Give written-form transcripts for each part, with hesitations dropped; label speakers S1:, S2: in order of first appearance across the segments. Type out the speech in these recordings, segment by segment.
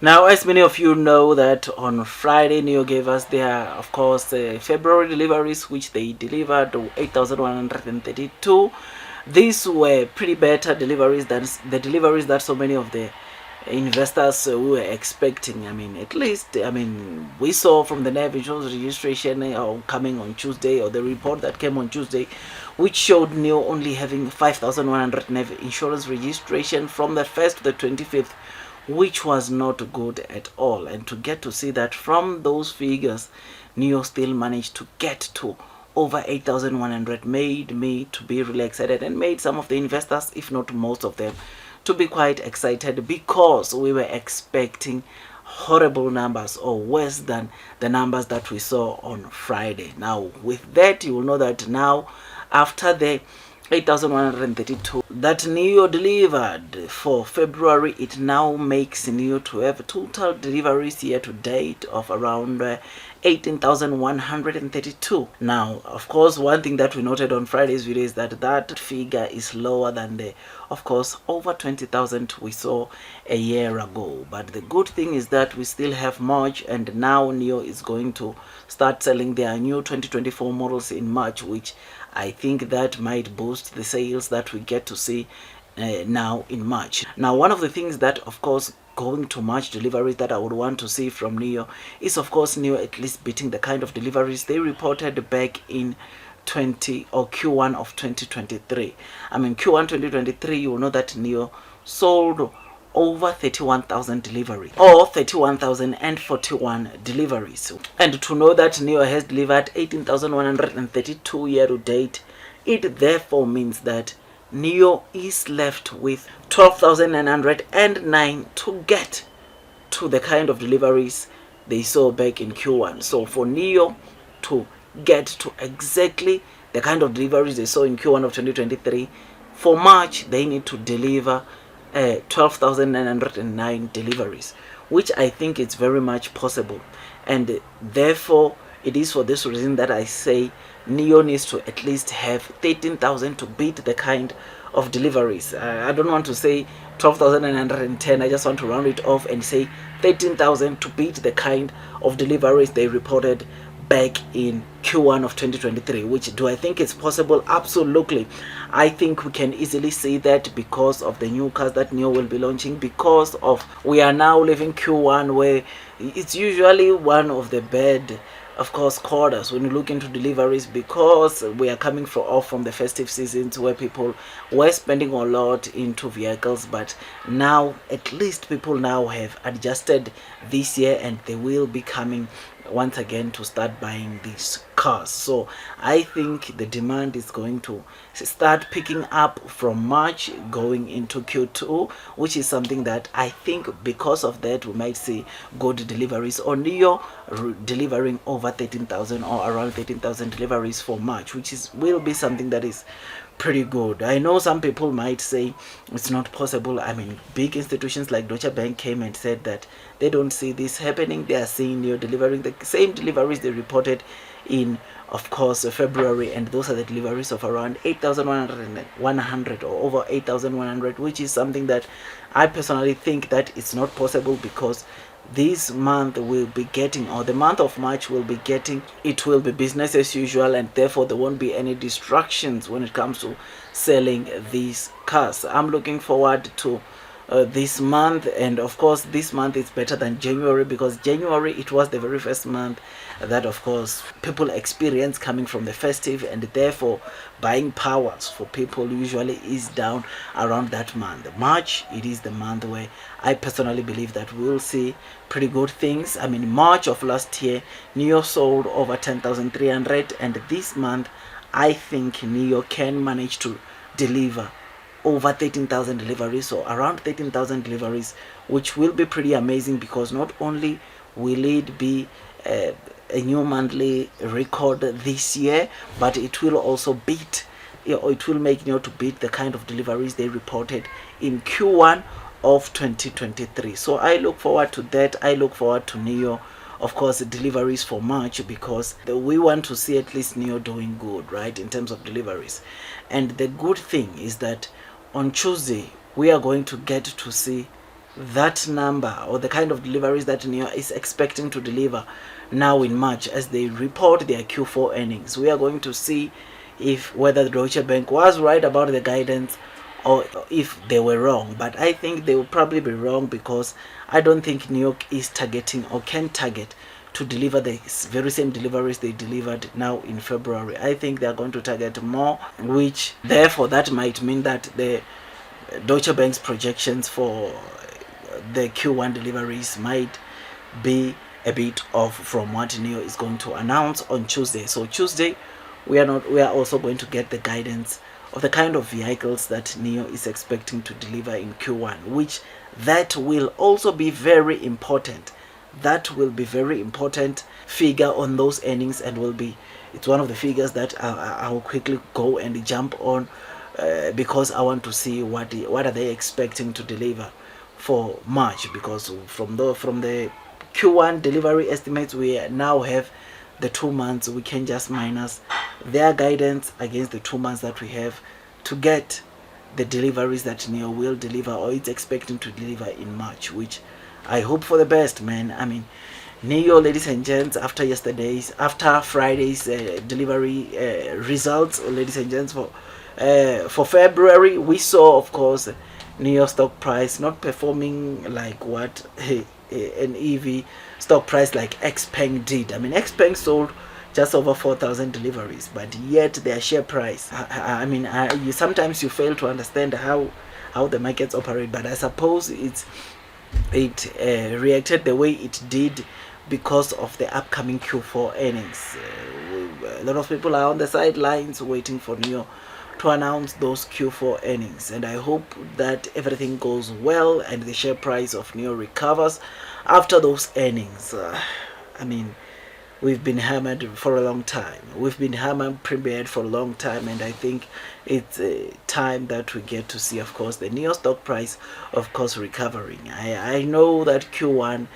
S1: Now, as many of you know that on Friday, NEO gave us their, of course, February deliveries, which they delivered 8,132. These were pretty better deliveries than the deliveries that so many of the investors we were expecting. I mean, at least, I mean, we saw from the NAV insurance registration coming on Tuesday, or the report that came on Tuesday, which showed NEO only having 5,100 NAV insurance registration from the 1st to the 25th, which was not good at all. And to get to see that from those figures, NEO still managed to get to over 8,100 made me to be really excited, and made some of the investors, if not most of them, to be quite excited, because we were expecting horrible numbers, or worse than the numbers that we saw on Friday. Now, with that, you will know that now, after the 8,132 that NEO delivered for February, it now makes NEO to have total deliveries year to date of around 18,132. Now, of course, one thing that we noted on Friday's video is that that figure is lower than the, of course, over 20,000 we saw a year ago. But the good thing is that we still have March, and now NEO is going to start selling their new 2024 models in March, which I think that might boost the sales that we get to see now in March. Now, one of the things that, of course, going to March deliveries that I would want to see from NEO is, of course, NEO at least beating the kind of deliveries they reported back in Q1 of 2023. I mean, Q1 2023, you will know that NEO sold over 31,000 deliveries, or 31,041 deliveries. And to know that NEO has delivered 18,132 year to date, it therefore means that NEO is left with 12,909 to get to the kind of deliveries they saw back in Q1. So for NEO to get to exactly the kind of deliveries they saw in Q1 of 2023, for March they need to deliver 12,909 deliveries, which I think is very much possible. And therefore, it is for this reason that I say NEO needs to at least have 13,000 to beat the kind of deliveries. I don't want to say 12,910. I just want to round it off and say 13,000 to beat the kind of deliveries they reported back in Q1 of 2023. Which, do I think it's possible? Absolutely. I think we can easily see that because of the new cars that NEO will be launching, because of we are now leaving Q1, where it's usually one of the bad, of course, quarters when you look into deliveries, because we are coming off from the festive seasons where people were spending a lot into vehicles. But now at least people now have adjusted this year, and they will be coming once again to start buying these cars. So I think the demand is going to start picking up from March going into Q2, which is something that I think because of that we might see good deliveries on NEO, delivering over 13,000 or around 13,000 deliveries for March, which will be something that is pretty good. I know some people might say it's not possible. I mean, big institutions like Deutsche Bank came and said that they don't see this happening. They are seeing NEO delivering the same deliveries they reported in, of course, February, and those are the deliveries of around 8,100 or over 8,100, which is something that I personally think that it's not possible, because this month will be getting, or the month of March will be getting, it will be business as usual, and therefore there won't be any distractions when it comes to selling these cars. I'm looking forward to this month, and of course this month is better than January, because January, it was the very first month that, of course, people experience coming from the festive, and therefore buying powers for people usually is down around that month. March, it is the month where I personally believe that we'll see pretty good things. I mean, March of last year, NEO sold over 10,300, and this month I think NEO can manage to deliver over 13,000 deliveries, or around 13,000 deliveries, which will be pretty amazing, because not only will it be a new monthly record this year, but it will also beat, it will make NEO to beat the kind of deliveries they reported in Q1 of 2023. So I look forward to that. I look forward to NEO, of course, deliveries for March, because we want to see at least NEO doing good, right, in terms of deliveries. And the good thing is that on Tuesday we are going to get to see that number or the kind of deliveries that NIO is expecting to deliver now in March as they report their Q4 earnings. We are going to see if whether the Deutsche Bank was right about the guidance or if they were wrong. But I think they will probably be wrong, because I don't think New York is targeting or can target to deliver the very same deliveries they delivered now in February. I think they are going to target more, which therefore that might mean that the Deutsche Bank's projections for the Q1 deliveries might be a bit off from what NIO is going to announce on Tuesday. So Tuesday we are also going to get the guidance of the kind of vehicles that NIO is expecting to deliver in Q1, which that will also be very important. That will be very important figure on those earnings, and it's one of the figures that I'll quickly go and jump on, because I want to see what are they expecting to deliver for March, because from the Q1 delivery estimates we now have the 2 months. We can just minus their guidance against the 2 months that we have to get the deliveries that NIO will deliver or it's expecting to deliver in March, which I hope for the best, man. I mean, NIO, ladies and gents, after Friday's delivery results, ladies and gents, for February, we saw, of course, NIO stock price not performing like what an EV stock price like XPeng did. I mean, XPeng sold just over 4,000 deliveries, but yet their share price, sometimes you fail to understand how the markets operate, but I suppose it reacted the way it did because of the upcoming Q4 earnings. A lot of people are on the sidelines waiting for NIO to announce those Q4 earnings, and I hope that everything goes well and the share price of NIO recovers after those earnings. We've been hammered for a long time. We've been hammered, premiered for a long time, and I think it's time that we get to see, of course, the NIO stock price, of course, recovering. I know that Q1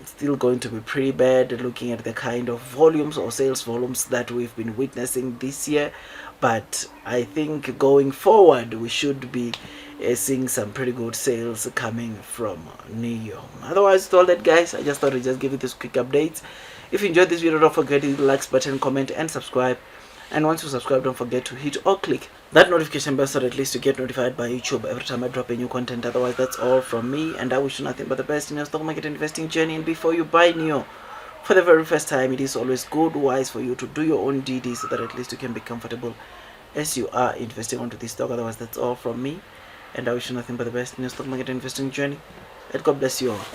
S1: is still going to be pretty bad, looking at the kind of volumes or sales volumes that we've been witnessing this year, but I think going forward we should be seeing some pretty good sales coming from NIO. Otherwise, it's all that, guys. I just thought I'd just give you this quick updates. If you enjoyed this video, don't forget to hit the likes button, comment and subscribe. And once you subscribe, don't forget to hit or click that notification bell so that at least you get notified by YouTube every time I drop a new content. Otherwise, that's all from me, and I wish you nothing but the best in your stock market investing journey. And before you buy NIO for the very first time, it is always good, wise for you to do your own DD so that at least you can be comfortable as you are investing onto this stock. Otherwise, that's all from me, and I wish you nothing but the best in your stock market investing journey. And God bless you all.